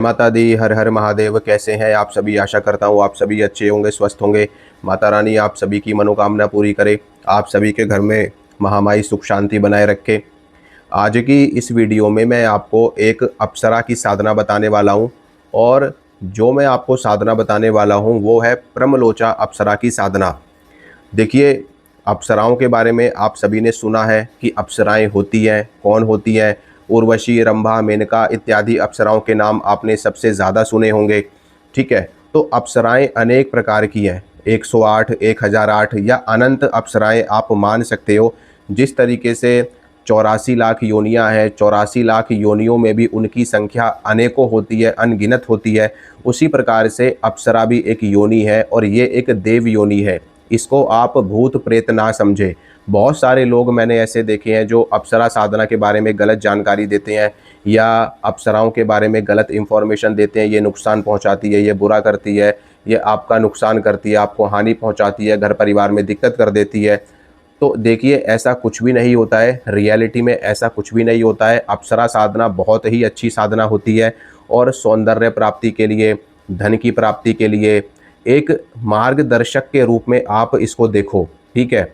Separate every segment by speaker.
Speaker 1: माता दी, हर हर महादेव। कैसे हैं आप सभी? आशा करता हूँ आप सभी अच्छे होंगे, स्वस्थ होंगे। माता रानी आप सभी की मनोकामना पूरी करे, आप सभी के घर में महामाई सुख शांति बनाए रखे। आज की इस वीडियो में मैं आपको एक अप्सरा की साधना बताने वाला हूँ, और जो मैं आपको साधना बताने वाला हूँ वो है ब्रह्मलोचा अप्सरा की साधना। देखिए, अप्सराओं के बारे में आप सभी ने सुना है कि अप्सराएं होती हैं, कौन होती हैं। उर्वशी, रंभा, मेनका इत्यादि अप्सराओं के नाम आपने सबसे ज़्यादा सुने होंगे। ठीक है, तो अप्सराएं अनेक प्रकार की हैं। 108, 1008 या अनंत अप्सराएं आप मान सकते हो। जिस तरीके से 84 लाख योनियां हैं, 84 लाख योनियों में भी उनकी संख्या अनेकों होती है, अनगिनत होती है। उसी प्रकार से अप्सरा भी एक योनि है, और ये एक देव योनि है। इसको आप भूत प्रेत ना समझे। बहुत सारे लोग मैंने ऐसे देखे हैं जो अप्सरा साधना के बारे में गलत जानकारी देते हैं, या अप्सराओं के बारे में गलत इन्फॉर्मेशन देते हैं। ये नुकसान पहुंचाती है, ये बुरा करती है, ये आपका नुकसान करती है, आपको हानि पहुंचाती है, घर परिवार में दिक्कत कर देती है। तो देखिए, ऐसा कुछ भी नहीं होता है। रियलिटी में ऐसा कुछ भी नहीं होता है। अप्सरा साधना बहुत ही अच्छी साधना होती है, और सौंदर्य प्राप्ति के लिए, धन की प्राप्ति के लिए एक मार्गदर्शक के रूप में आप इसको देखो। ठीक है,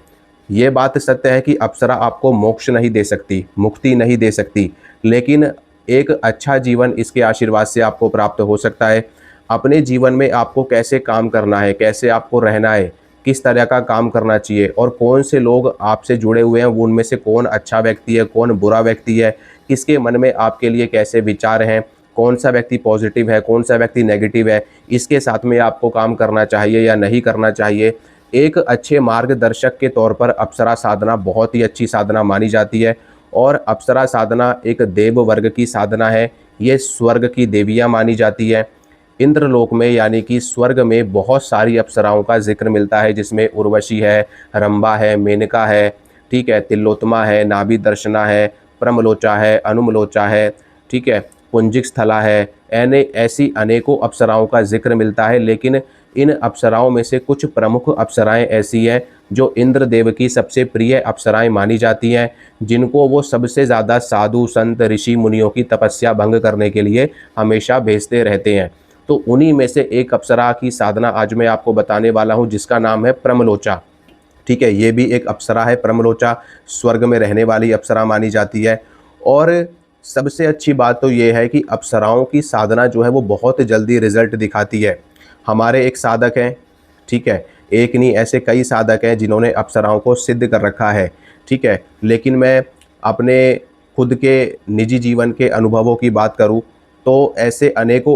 Speaker 1: ये बात सत्य है कि अप्सरा आपको मोक्ष नहीं दे सकती, मुक्ति नहीं दे सकती, लेकिन एक अच्छा जीवन इसके आशीर्वाद से आपको प्राप्त हो सकता है। अपने जीवन में आपको कैसे काम करना है, कैसे आपको रहना है, किस तरह का काम करना चाहिए, और कौन से लोग आपसे जुड़े हुए हैं, वो उनमें से कौन अच्छा व्यक्ति है, कौन बुरा व्यक्ति है, किसके मन में आपके लिए कैसे विचार हैं, कौन सा व्यक्ति पॉजिटिव है, कौन सा व्यक्ति नेगेटिव है, इसके साथ में आपको काम करना चाहिए या नहीं करना चाहिए। एक अच्छे मार्गदर्शक के तौर पर अप्सरा साधना बहुत ही अच्छी साधना मानी जाती है। और अप्सरा साधना एक देव वर्ग की साधना है। ये स्वर्ग की देवियाँ मानी जाती है। इंद्रलोक में यानी कि स्वर्ग में बहुत सारी अप्सराओं का जिक्र मिलता है, जिसमें उर्वशी है, रंभा है, मेनका है, ठीक है, तिलोत्तमा है, नाभि दर्शना है, प्रमलोचा है, अनुमलोचा है, ठीक है, पुंजिक स्थला है। ऐसी अनेकों अप्सराओं का जिक्र मिलता है। लेकिन इन अप्सराओं में से कुछ प्रमुख अप्सराएं ऐसी हैं जो इंद्रदेव की सबसे प्रिय अप्सराएं मानी जाती हैं, जिनको वो सबसे ज़्यादा साधु संत ऋषि मुनियों की तपस्या भंग करने के लिए हमेशा भेजते रहते हैं। तो उन्हीं में से एक अप्सरा की साधना आज मैं आपको बताने वाला हूं, जिसका नाम है प्रमलोचा। ठीक है, ये भी एक अप्सरा है। प्रमलोचा स्वर्ग में रहने वाली अप्सरा मानी जाती है। और सबसे अच्छी बात तो ये है कि अप्सराओं की साधना जो है वो बहुत जल्दी रिजल्ट दिखाती है। हमारे एक साधक हैं, ठीक है, एक नहीं ऐसे कई साधक हैं जिन्होंने अप्सराओं को सिद्ध कर रखा है। ठीक है, लेकिन मैं अपने खुद के निजी जीवन के अनुभवों की बात करूं तो ऐसे अनेक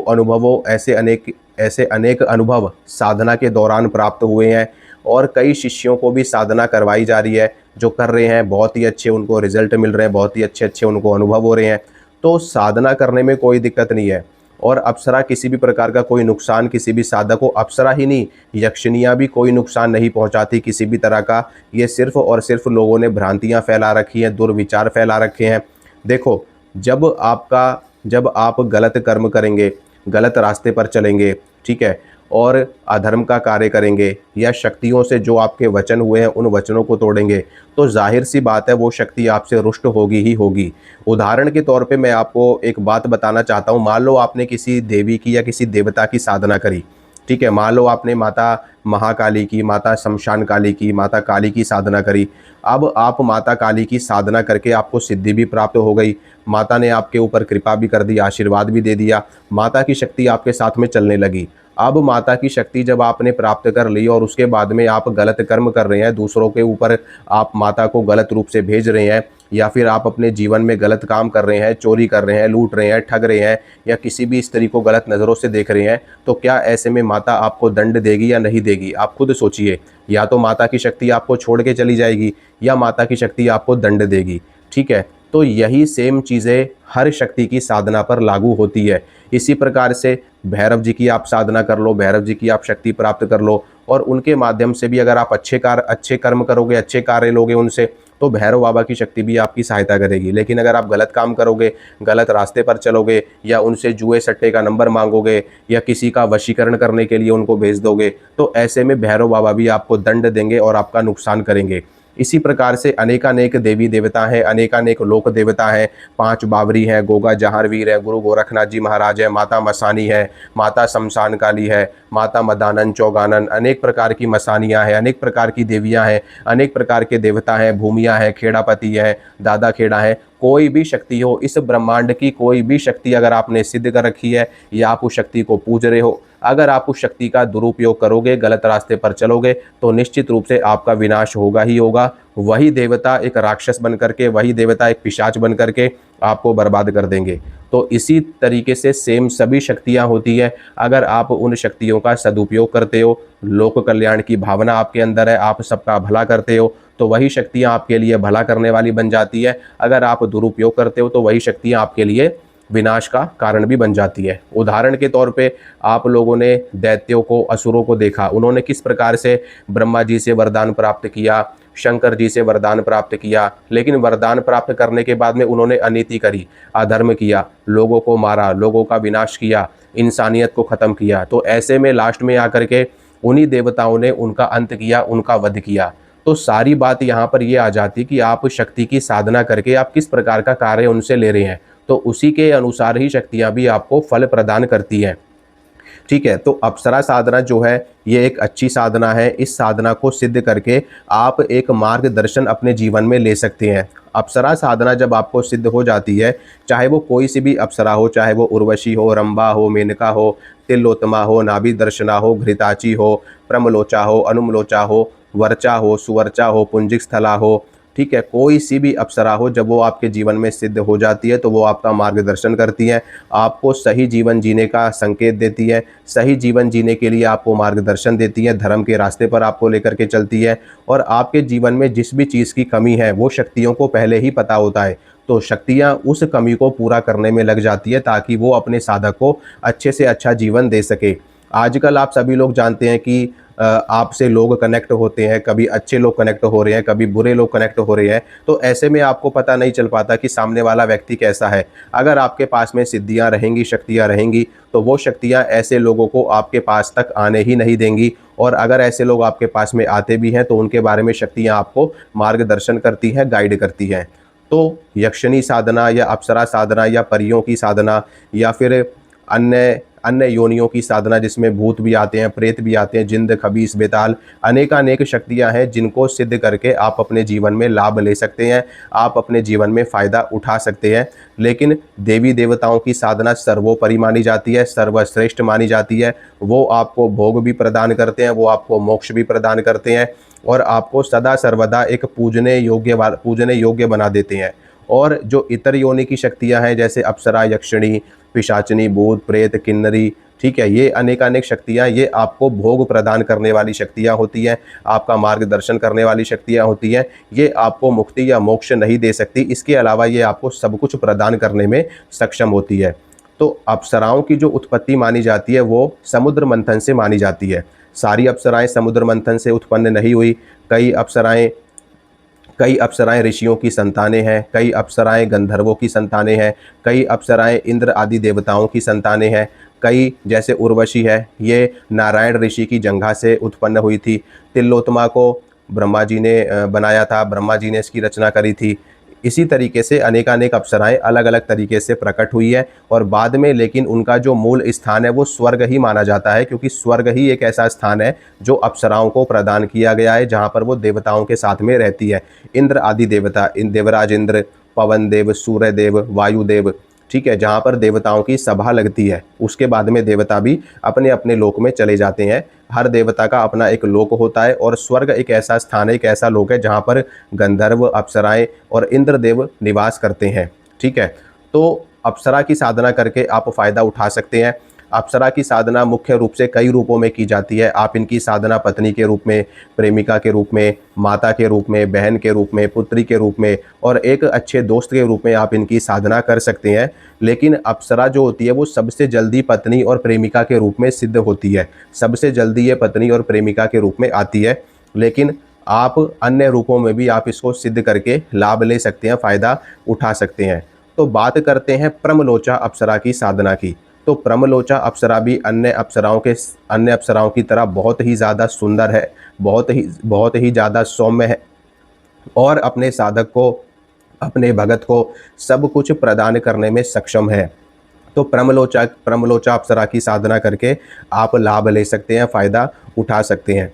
Speaker 1: अनुभव साधना के दौरान प्राप्त हुए हैं। और कई शिष्यों को भी साधना करवाई जा रही है, जो कर रहे हैं, बहुत ही अच्छे उनको रिजल्ट मिल रहे हैं, बहुत ही अच्छे अच्छे उनको अनुभव हो रहे हैं। तो साधना करने में कोई दिक्कत नहीं है। और अप्सरा किसी भी प्रकार का कोई नुकसान किसी भी साधक को, अप्सरा ही नहीं, यक्षिणियाँ भी कोई नुकसान नहीं पहुंचाती किसी भी तरह का। ये सिर्फ और सिर्फ लोगों ने भ्रांतियाँ फैला रखी हैं, दुर्विचार फैला रखे हैं। देखो, जब आप गलत कर्म करेंगे, गलत रास्ते पर चलेंगे, ठीक है, और अधर्म का कार्य करेंगे, या शक्तियों से जो आपके वचन हुए हैं उन वचनों को तोड़ेंगे, तो जाहिर सी बात है वो शक्ति आपसे रुष्ट होगी ही होगी। उदाहरण के तौर पे मैं आपको एक बात बताना चाहता हूँ। मान लो आपने किसी देवी की या किसी देवता की साधना करी, ठीक है, मान लो आपने माता महाकाली की, माता शमशान काली की, माता काली की साधना करी। अब आप माता काली की साधना करके आपको सिद्धि भी प्राप्त हो गई, माता ने आपके ऊपर कृपा भी कर दी, आशीर्वाद भी दे दिया, माता की शक्ति आपके साथ में चलने लगी। अब माता की शक्ति जब आपने प्राप्त कर ली और उसके बाद में आप गलत कर्म कर रहे हैं, दूसरों के ऊपर आप माता को गलत रूप से भेज रहे हैं, या फिर आप अपने जीवन में गलत काम कर रहे हैं, चोरी कर रहे हैं, लूट रहे हैं, ठग रहे हैं, या किसी भी स्त्री को गलत नज़रों से देख रहे हैं, तो क्या ऐसे में माता आपको दंड देगी या नहीं देगी? आप खुद सोचिए। या तो माता की शक्ति आपको छोड़ के चली जाएगी, या माता की शक्ति आपको दंड देगी। ठीक है, तो यही सेम चीज़ें हर शक्ति की साधना पर लागू होती है। इसी प्रकार से भैरव जी की आप साधना कर लो, भैरव जी की आप शक्ति प्राप्त कर लो, और उनके माध्यम से भी अगर आप अच्छे कर्म करोगे, अच्छे कार्य लोगे उनसे, तो भैरव बाबा की शक्ति भी आपकी सहायता करेगी। लेकिन अगर आप गलत काम करोगे, गलत रास्ते पर चलोगे, या उनसे जुए सट्टे का नंबर मांगोगे, या किसी का वशीकरण करने के लिए उनको भेज दोगे, तो ऐसे में भैरव बाबा भी आपको दंड देंगे और आपका नुकसान करेंगे। इसी प्रकार से अनेकानेक देवी देवता हैं, अनेकानेक लोक देवता हैं। 5 बावरी हैं, गोगा जहारवीर है, गुरु गोरखनाथ जी महाराज है, माता मसानी है, माता शमशान काली है, माता मदानन चौगानन, अनेक प्रकार की मसानियाँ हैं, अनेक प्रकार की देवियाँ हैं, अनेक प्रकार के देवता हैं, भूमिया है, खेड़ापति है, दादा खेड़ा है। कोई भी शक्ति हो, इस ब्रह्मांड की कोई भी शक्ति अगर आपने सिद्ध कर रखी है या आप उस शक्ति को पूज रहे हो, अगर आप उस शक्ति का दुरुपयोग करोगे, गलत रास्ते पर चलोगे, तो निश्चित रूप से आपका विनाश होगा ही होगा। वही देवता एक राक्षस बन करके, वही देवता एक पिशाच बन करके आपको बर्बाद कर देंगे। तो इसी तरीके से सेम सभी शक्तियाँ होती है। अगर आप उन शक्तियों का सदुपयोग करते हो, लोक कल्याण की भावना आपके अंदर है, आप सबका भला करते हो, तो वही शक्तियाँ आपके लिए भला करने वाली बन जाती है। अगर आप दुरुपयोग करते हो तो वही शक्तियाँ आपके लिए विनाश का कारण भी बन जाती है। उदाहरण के तौर पे आप लोगों ने दैत्यों को, असुरों को देखा, उन्होंने किस प्रकार से ब्रह्मा जी से वरदान प्राप्त किया, शंकर जी से वरदान प्राप्त किया, लेकिन वरदान प्राप्त करने के बाद में उन्होंने अनीति करी, अधर्म किया, लोगों को मारा, लोगों का विनाश किया, इंसानियत को ख़त्म किया। तो ऐसे में लास्ट में आकर के उन्हीं देवताओं ने उनका अंत किया, उनका वध किया। तो सारी बात यहाँ पर ये आ जाती कि आप शक्ति की साधना करके आप किस प्रकार का कार्य उनसे ले रहे हैं, तो उसी के अनुसार ही शक्तियाँ भी आपको फल प्रदान करती हैं। ठीक है, तो अप्सरा साधना जो है ये एक अच्छी साधना है। इस साधना को सिद्ध करके आप एक मार्गदर्शन अपने जीवन में ले सकते हैं। अप्सरा साधना जब आपको सिद्ध हो जाती है, चाहे वो कोई सी भी अप्सरा हो, चाहे वो उर्वशी हो, रंभा हो, मेनका हो, तिलोत्तमा हो, नाभि दर्शना हो, घृताची हो, प्रमलोचा हो, अनुमलोचा हो, वर्चा हो, सुवर्चा हो, पुंजिक स्थला हो, ठीक है, कोई सी भी अप्सरा हो, जब वो आपके जीवन में सिद्ध हो जाती है तो वो आपका मार्गदर्शन करती है, आपको सही जीवन जीने का संकेत देती है, सही जीवन जीने के लिए आपको मार्गदर्शन देती है, धर्म के रास्ते पर आपको लेकर के चलती है। और आपके जीवन में जिस भी चीज़ की कमी है वो शक्तियों को पहले ही पता होता है, तो शक्तियाँ उस कमी को पूरा करने में लग जाती है ताकि वो अपने साधक को अच्छे से अच्छा जीवन दे सके। आजकल आप सभी लोग जानते हैं कि आपसे लोग कनेक्ट होते हैं, कभी अच्छे लोग कनेक्ट हो रहे हैं, कभी बुरे लोग कनेक्ट हो रहे हैं, तो ऐसे में आपको पता नहीं चल पाता कि सामने वाला व्यक्ति कैसा है। अगर आपके पास में सिद्धियां रहेंगी, शक्तियां रहेंगी, तो वो शक्तियां ऐसे लोगों को आपके पास तक आने ही नहीं देंगी। और अगर ऐसे लोग आपके पास में आते भी हैं तो उनके बारे में शक्तियाँ आपको मार्गदर्शन करती हैं, गाइड करती हैं। तो यक्षिणी साधना या अप्सरा साधना या परियों की साधना या फिर अन्य अन्य योनियों की साधना, जिसमें भूत भी आते हैं, प्रेत भी आते हैं, जिंद, खबीस, बेताल, अनेकानेक शक्तियां हैं जिनको सिद्ध करके आप अपने जीवन में लाभ ले सकते हैं, आप अपने जीवन में फ़ायदा उठा सकते हैं। लेकिन देवी देवताओं की साधना सर्वोपरि मानी जाती है, सर्वश्रेष्ठ मानी जाती है। वो आपको भोग भी प्रदान करते हैं, वो आपको मोक्ष भी प्रदान करते हैं और आपको सदा सर्वदा एक पूजने योग्य बना देते हैं। और जो इतर योनि की शक्तियां हैं, जैसे अप्सरा, यक्षिणी, पिशाचनी, भूत, प्रेत, किन्नरी, ठीक है, ये अनेकानेक शक्तियाँ, ये आपको भोग प्रदान करने वाली शक्तियाँ होती हैं, आपका मार्गदर्शन करने वाली शक्तियाँ होती हैं। ये आपको मुक्ति या मोक्ष नहीं दे सकती, इसके अलावा ये आपको सब कुछ प्रदान करने में सक्षम होती है। तो अप्सराओं की जो उत्पत्ति मानी जाती है वो समुद्र मंथन से मानी जाती है। सारी अप्सराएं समुद्र मंथन से उत्पन्न नहीं हुई। कई अप्सराएं ऋषियों की संतानें हैं, कई अप्सराएं गंधर्वों की संतानें हैं, कई अप्सराएं इंद्र आदि देवताओं की संतानें हैं, कई जैसे उर्वशी है, ये नारायण ऋषि की जंघा से उत्पन्न हुई थी। तिलोत्तमा को ब्रह्मा जी ने बनाया था, ब्रह्मा जी ने इसकी रचना करी थी। इसी तरीके से अनेकानेक अप्सराएं अलग अलग तरीके से प्रकट हुई है और बाद में, लेकिन उनका जो मूल स्थान है वो स्वर्ग ही माना जाता है, क्योंकि स्वर्ग ही एक ऐसा स्थान है जो अप्सराओं को प्रदान किया गया है, जहाँ पर वो देवताओं के साथ में रहती है। इंद्र आदि देवता, देवराज इंद्र, पवन देव, सूर्य देव, वायुदेव, ठीक है, जहाँ पर देवताओं की सभा लगती है, उसके बाद में देवता भी अपने अपने लोक में चले जाते हैं। हर देवता का अपना एक लोक होता है और स्वर्ग एक ऐसा स्थान है, एक ऐसा लोक है जहाँ पर गंधर्व, अप्सराएं और इंद्रदेव निवास करते हैं। ठीक है, तो अप्सरा की साधना करके आप फ़ायदा उठा सकते हैं। अप्सरा की साधना मुख्य रूप से कई रूपों में की जाती है। आप इनकी साधना पत्नी के रूप में, प्रेमिका के रूप में, माता के रूप में, बहन के रूप में, पुत्री के रूप में और एक अच्छे दोस्त के रूप में आप इनकी साधना कर सकते हैं। लेकिन अप्सरा जो होती है वो सबसे जल्दी पत्नी और प्रेमिका के रूप में सिद्ध होती है, सबसे जल्दी ये पत्नी और प्रेमिका के रूप में आती है। लेकिन आप अन्य रूपों में भी आप इसको सिद्ध करके लाभ ले सकते हैं, फ़ायदा उठा सकते हैं। तो बात करते हैं प्रमलोचा अप्सरा की साधना की। तो प्रमलोचा अप्सरा भी अन्य अप्सराओं की तरह बहुत ही ज़्यादा सुंदर है, बहुत ही ज़्यादा सौम्य है, और अपने साधक को, अपने भगत को सब कुछ प्रदान करने में सक्षम है। तो ब्रह्मलोचा अप्सरा की साधना करके आप लाभ ले सकते हैं, फ़ायदा उठा सकते हैं।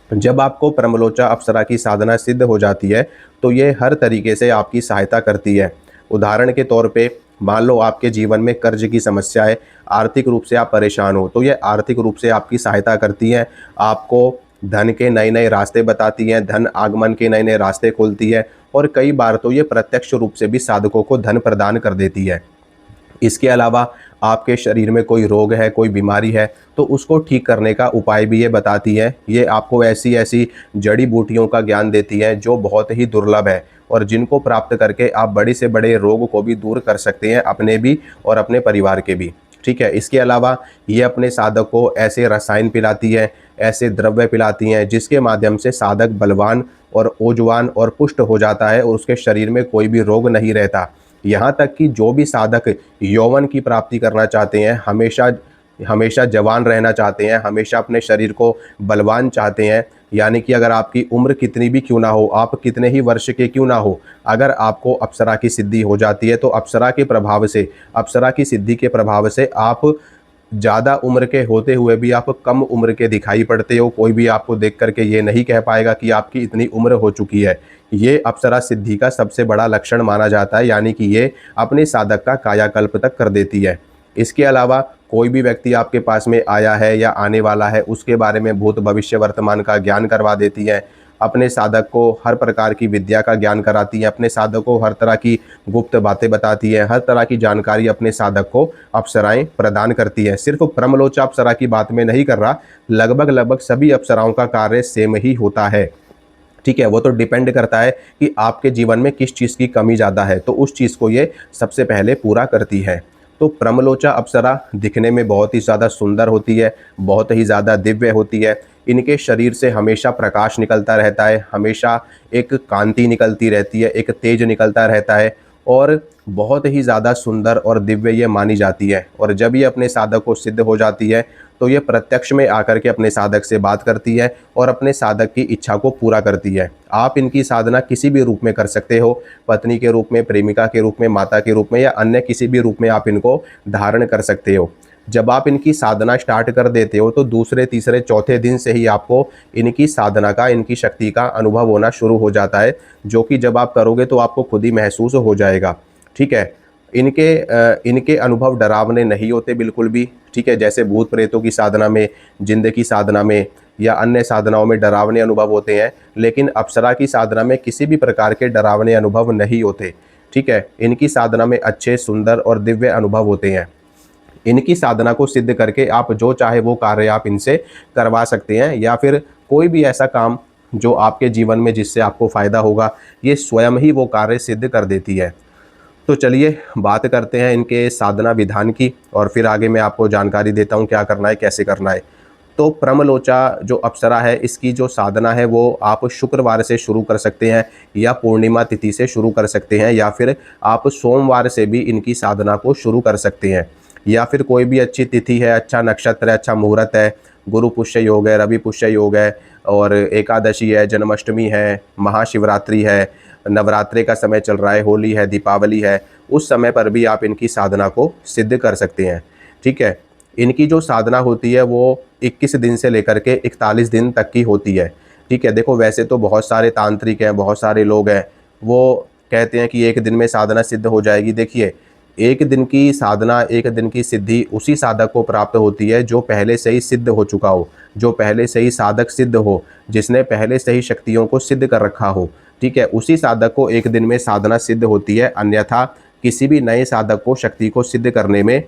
Speaker 1: जब आपको ब्रह्मलोचा अप्सरा की साधना सिद्ध हो जाती है तो ये हर तरीके से आपकी सहायता करती है। उदाहरण के तौर पे मान लो आपके जीवन में कर्ज की समस्या है, आर्थिक रूप से आप परेशान हो, तो ये आर्थिक रूप से आपकी सहायता करती है। आपको धन के नए नए रास्ते बताती हैं, धन आगमन के नए नए रास्ते खोलती है, और कई बार तो ये प्रत्यक्ष रूप से भी साधकों को धन प्रदान कर देती है। इसके अलावा आपके शरीर में कोई रोग है, कोई बीमारी है, तो उसको ठीक करने का उपाय भी ये बताती है। ये आपको ऐसी ऐसी जड़ी बूटियों का ज्ञान देती है जो बहुत ही दुर्लभ है, और जिनको प्राप्त करके आप बड़े से बड़े रोग को भी दूर कर सकते हैं, अपने भी और अपने परिवार के भी। ठीक है। इसके अलावा ये अपने साधक को ऐसे रसायन पिलाती है, ऐसे द्रव्य पिलाती हैं जिसके माध्यम से साधक बलवान और ऊर्जावान और पुष्ट हो जाता है, और उसके शरीर में कोई भी रोग नहीं रहता। यहाँ तक कि जो भी साधक यौवन की प्राप्ति करना चाहते हैं, हमेशा हमेशा जवान रहना चाहते हैं, हमेशा अपने शरीर को बलवान चाहते हैं, यानी कि अगर आपकी उम्र कितनी भी क्यों ना हो, आप कितने ही वर्ष के क्यों ना हो, अगर आपको अप्सरा की सिद्धि हो जाती है तो अप्सरा के प्रभाव से, अप्सरा की सिद्धि के प्रभाव से आप ज़्यादा उम्र के होते हुए भी आप कम उम्र के दिखाई पड़ते हो। कोई भी आपको देख करके ये नहीं कह पाएगा कि आपकी इतनी उम्र हो चुकी है। ये अप्सरा सिद्धि का सबसे बड़ा लक्षण माना जाता है, यानी कि ये अपने साधक का कायाकल्प तक कर देती है। इसके अलावा कोई भी व्यक्ति आपके पास में आया है या आने वाला है, उसके बारे में भूत भविष्य वर्तमान का ज्ञान करवा देती है। अपने साधक को हर प्रकार की विद्या का ज्ञान कराती है, अपने साधक को हर तरह की गुप्त बातें बताती है, हर तरह की जानकारी अपने साधक को अप्सराएं प्रदान करती है। सिर्फ ब्रह्मलोचा अप्सरा की बात में नहीं कर रहा, लगभग लगभग सभी अप्सराओं का कार्य सेम ही होता है। ठीक है। वो तो डिपेंड करता है कि आपके जीवन में किस चीज़ की कमी ज़्यादा है, तो उस चीज़ को ये सबसे पहले पूरा करती है। तो ब्रह्मलोचा अप्सरा दिखने में बहुत ही ज़्यादा सुंदर होती है, बहुत ही ज़्यादा दिव्य होती है। इनके शरीर से हमेशा प्रकाश निकलता रहता है, हमेशा एक कांति निकलती रहती है, एक तेज निकलता रहता है, और बहुत ही ज़्यादा सुंदर और दिव्य ये मानी जाती है। और जब ये अपने साधक को सिद्ध हो जाती है तो ये प्रत्यक्ष में आकर के अपने साधक से बात करती है और अपने साधक की इच्छा को पूरा करती है। आप इनकी साधना किसी भी रूप में कर सकते हो, पत्नी के रूप में, प्रेमिका के रूप में, माता के रूप में, या अन्य किसी भी रूप में आप इनको धारण कर सकते हो। जब आप इनकी साधना स्टार्ट कर देते हो तो दूसरे, तीसरे, चौथे दिन से ही आपको इनकी साधना का, इनकी शक्ति का अनुभव होना शुरू हो जाता है, जो कि जब आप करोगे तो आपको खुद ही महसूस हो जाएगा। ठीक है। इनके अनुभव डरावने नहीं होते बिल्कुल भी। ठीक है। जैसे भूत प्रेतों की साधना में, जिंद की साधना में या अन्य साधनाओं में डरावने अनुभव होते हैं, लेकिन अप्सरा की साधना में किसी भी प्रकार के डरावने अनुभव नहीं होते। ठीक है। इनकी साधना में अच्छे, सुंदर और दिव्य अनुभव होते हैं। इनकी साधना को सिद्ध करके आप जो चाहे वो कार्य आप इनसे करवा सकते हैं, या फिर कोई भी ऐसा काम जो आपके जीवन में जिससे आपको फ़ायदा होगा, ये स्वयं ही वो कार्य सिद्ध कर देती है। तो चलिए बात करते हैं इनके साधना विधान की, और फिर आगे मैं आपको जानकारी देता हूँ क्या करना है, कैसे करना है। तो ब्रह्मलोचा जो अप्सरा है, इसकी जो साधना है वो आप शुक्रवार से शुरू कर सकते हैं, या पूर्णिमा तिथि से शुरू कर सकते हैं, या फिर आप सोमवार से भी इनकी साधना को शुरू कर सकते हैं, या फिर कोई भी अच्छी तिथि है, अच्छा नक्षत्र है, अच्छा मुहूर्त है, गुरु पुष्य योग है, रवि पुष्य योग है, और एकादशी है, जन्माष्टमी है, महाशिवरात्रि है, नवरात्रे का समय चल रहा है, होली है, दीपावली है, उस समय पर भी आप इनकी साधना को सिद्ध कर सकते हैं। ठीक है। इनकी जो साधना होती है वो 21 दिन से लेकर के 41 दिन तक की होती है। ठीक है। देखो वैसे तो बहुत सारे तांत्रिक हैं, बहुत सारे लोग हैं, वो कहते हैं कि एक दिन में साधना सिद्ध हो जाएगी। देखिए, एक दिन की साधना, एक दिन की सिद्धि उसी साधक को प्राप्त होती है जो पहले से ही सिद्ध हो चुका हो, जो पहले से ही साधक सिद्ध हो, जिसने पहले से ही शक्तियों को सिद्ध कर रखा हो। ठीक है। उसी साधक को एक दिन में साधना सिद्ध होती है, अन्यथा किसी भी नए साधक को शक्ति को सिद्ध करने में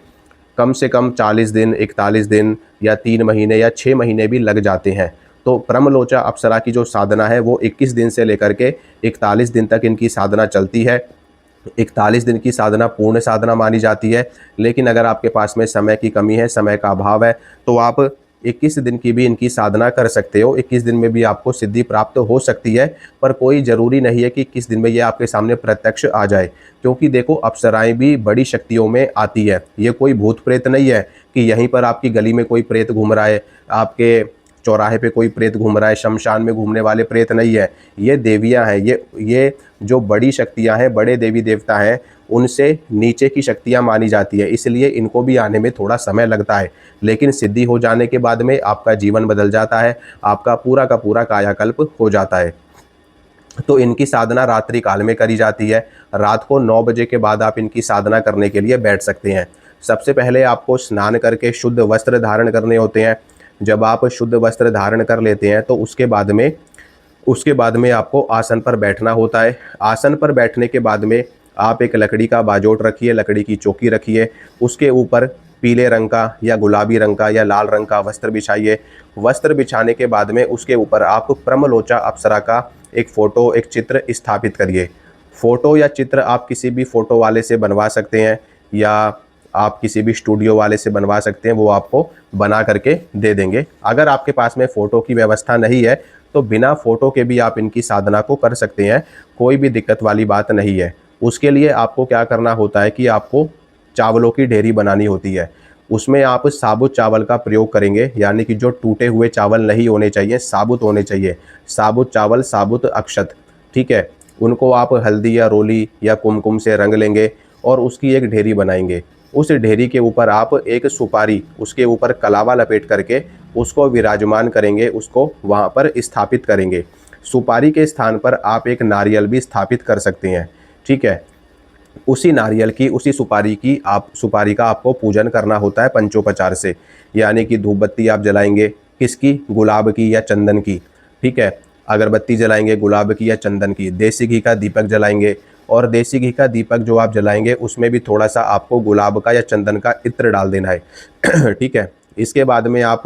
Speaker 1: कम से कम 40 दिन, 41 दिन, या 3 महीने या 6 महीने भी लग जाते हैं। तो ब्रह्मलोचा अप्सरा की जो साधना है वो 21 दिन से लेकर के 41 दिन तक इनकी साधना चलती है। 41 दिन की साधना पूर्ण साधना मानी जाती है, लेकिन अगर आपके पास में समय की कमी है, समय का अभाव है, तो आप 21 दिन की भी इनकी साधना कर सकते हो। 21 दिन में भी आपको सिद्धि प्राप्त हो सकती है, पर कोई ज़रूरी नहीं है कि 21 दिन में ये आपके सामने प्रत्यक्ष आ जाए, क्योंकि देखो अप्सराएं भी बड़ी शक्तियों में आती है। ये कोई भूत प्रेत नहीं है कि यहीं पर आपकी गली में कोई प्रेत घूम रहा है, आपके चौराहे पे कोई प्रेत घूम रहा है, शमशान में घूमने वाले प्रेत नहीं है, ये देवियाँ हैं। ये जो बड़ी शक्तियाँ हैं, बड़े देवी देवता हैं, उनसे नीचे की शक्तियाँ मानी जाती है, इसलिए इनको भी आने में थोड़ा समय लगता है। लेकिन सिद्धि हो जाने के बाद में आपका जीवन बदल जाता है, आपका पूरा का पूरा कायाकल्प हो जाता है। तो इनकी साधना रात्रि काल में करी जाती है। रात को 9 बजे के बाद आप इनकी साधना करने के लिए बैठ सकते हैं। सबसे पहले आपको स्नान करके शुद्ध वस्त्र धारण करने होते हैं। जब आप शुद्ध वस्त्र धारण कर लेते हैं तो उसके बाद में आपको आसन पर बैठना होता है। आसन पर बैठने के बाद में आप एक लकड़ी का बाजोट रखिए, लकड़ी की चौकी रखिए, उसके ऊपर पीले रंग का या गुलाबी रंग का या लाल रंग का वस्त्र बिछाइए। वस्त्र बिछाने के बाद में उसके ऊपर आप ब्रह्मलोचा अप्सरा का एक फ़ोटो, एक चित्र स्थापित करिए। फ़ोटो या चित्र आप किसी भी फ़ोटो वाले से बनवा सकते हैं या आप किसी भी स्टूडियो वाले से बनवा सकते हैं, वो आपको बना करके दे देंगे। अगर आपके पास में फ़ोटो की व्यवस्था नहीं है तो बिना फ़ोटो के भी आप इनकी साधना को कर सकते हैं, कोई भी दिक्कत वाली बात नहीं है। उसके लिए आपको क्या करना होता है कि आपको चावलों की ढेरी बनानी होती है। उसमें आप साबुत चावल का प्रयोग करेंगे, यानी कि जो टूटे हुए चावल नहीं होने चाहिए, साबुत होने चाहिए। साबुत चावल, साबुत अक्षत, ठीक है। उनको आप हल्दी या रोली या कुमकुम से रंग लेंगे और उसकी एक ढेरी बनाएंगे। उस ढेरी के ऊपर आप एक सुपारी, उसके ऊपर कलावा लपेट करके उसको विराजमान करेंगे, उसको वहाँ पर स्थापित करेंगे। सुपारी के स्थान पर आप एक नारियल भी स्थापित कर सकते हैं, ठीक है। उसी नारियल की, उसी सुपारी का आपको पूजन करना होता है पंचोपचार से, यानी कि धूप बत्ती आप जलाएंगे, किसकी? गुलाब की या चंदन की, ठीक है। अगरबत्ती जलाएंगे गुलाब की या चंदन की। देसी घी का दीपक जलाएंगे और देसी घी का दीपक जो आप जलाएंगे उसमें भी थोड़ा सा आपको गुलाब का या चंदन का इत्र डाल देना है ठीक है। इसके बाद में आप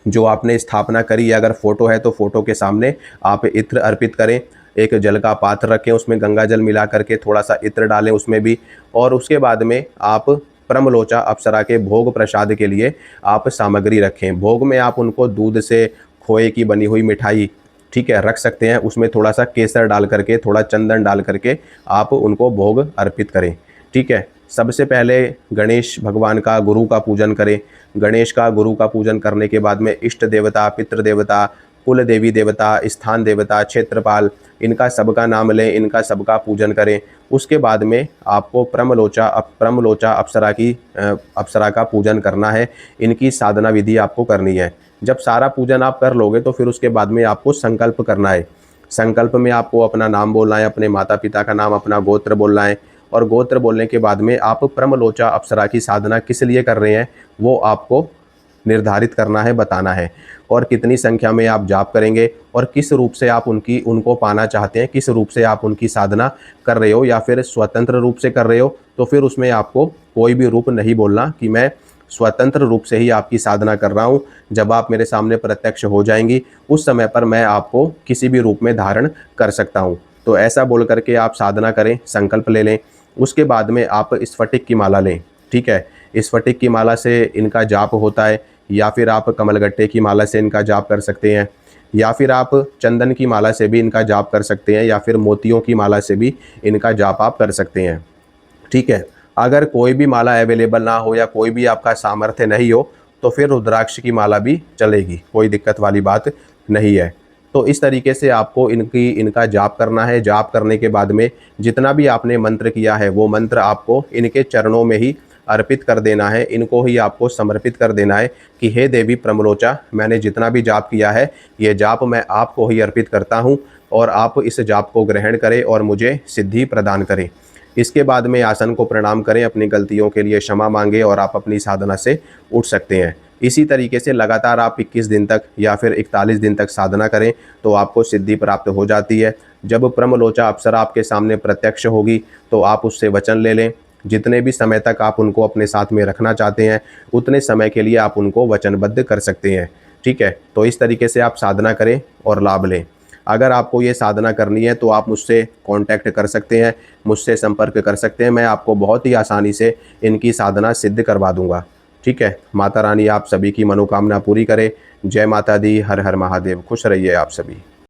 Speaker 1: जो आपने स्थापना करी, अगर फ़ोटो है तो फ़ोटो के सामने आप इत्र अर्पित करें। एक जल का पात्र रखें, उसमें गंगा जल मिला करके थोड़ा सा इत्र डालें उसमें भी। और उसके बाद में आप ब्रह्मलोचा अप्सरा के भोग प्रसाद के लिए आप सामग्री रखें। भोग में आप उनको दूध से खोए की बनी हुई मिठाई, ठीक है, रख सकते हैं। उसमें थोड़ा सा केसर डाल करके, थोड़ा चंदन डाल करके आप उनको भोग अर्पित करें, ठीक है। सबसे पहले गणेश भगवान का, गुरु का पूजन करें। गणेश का, गुरु का पूजन करने के बाद में इष्ट देवता, पितृ देवता, कुल देवी देवता, स्थान देवता, क्षेत्रपाल, इनका सबका नाम लें, इनका सबका पूजन करें। उसके बाद में आपको ब्रह्मलोचा अप्सरा का पूजन करना है। इनकी साधना विधि आपको करनी है। जब सारा पूजन आप कर लोगे तो फिर उसके बाद में आपको संकल्प करना है। संकल्प में आपको अपना नाम बोलना है, अपने माता पिता का नाम, अपना गोत्र बोलना है। और गोत्र बोलने के बाद में आप ब्रह्मलोचा अप्सरा की साधना किस लिए कर रहे हैं वो आपको निर्धारित करना है, बताना है। और कितनी संख्या में आप जाप करेंगे और किस रूप से आप उनको पाना चाहते हैं, किस रूप से आप उनकी साधना कर रहे हो, या फिर स्वतंत्र रूप से कर रहे हो, तो फिर उसमें आपको कोई भी रूप नहीं बोलना कि मैं स्वतंत्र रूप से ही आपकी साधना कर रहा हूँ। जब आप मेरे सामने प्रत्यक्ष हो जाएंगी उस समय पर मैं आपको किसी भी रूप में धारण कर सकता हूँ। तो ऐसा बोल करके आप साधना करें, संकल्प ले लें। उसके बाद में आप स्फटिक की माला लें, ठीक है। स्फटिक की माला से इनका जाप होता है, या फिर आप कमलगट्टे की माला से इनका जाप कर सकते हैं, या फिर आप चंदन की माला से भी इनका जाप कर सकते हैं, या फिर मोतियों की माला से भी इनका जाप आप कर सकते हैं, ठीक है। अगर कोई भी माला अवेलेबल ना हो या कोई भी आपका सामर्थ्य नहीं हो तो फिर रुद्राक्ष की माला भी चलेगी, कोई दिक्कत वाली बात नहीं है। तो इस तरीके से आपको इनका जाप करना है। जाप करने के बाद में जितना भी आपने मंत्र किया है वो मंत्र आपको इनके चरणों में ही अर्पित कर देना है, इनको ही आपको समर्पित कर देना है कि हे देवी ब्रह्मलोचा, मैंने जितना भी जाप किया है ये जाप मैं आपको ही अर्पित करता हूँ और आप इस जाप को ग्रहण करें और मुझे सिद्धि प्रदान करें। इसके बाद में आसन को प्रणाम करें, अपनी गलतियों के लिए क्षमा मांगे और आप अपनी साधना से उठ सकते हैं। इसी तरीके से लगातार आप 21 दिन तक या फिर 41 दिन तक साधना करें तो आपको सिद्धि प्राप्त हो जाती है। जब ब्रह्मलोचा अप्सरा आपके सामने प्रत्यक्ष होगी तो आप उससे वचन ले लें। जितने भी समय तक आप उनको अपने साथ में रखना चाहते हैं उतने समय के लिए आप उनको वचनबद्ध कर सकते हैं, ठीक है। तो इस तरीके से आप साधना करें और लाभ लें। अगर आपको ये साधना करनी है तो आप मुझसे कांटेक्ट कर सकते हैं, मुझसे संपर्क कर सकते हैं। मैं आपको बहुत ही आसानी से इनकी साधना सिद्ध करवा दूंगा, ठीक है। माता रानी आप सभी की मनोकामना पूरी करे। जय माता दी, हर हर महादेव। खुश रहिए आप सभी।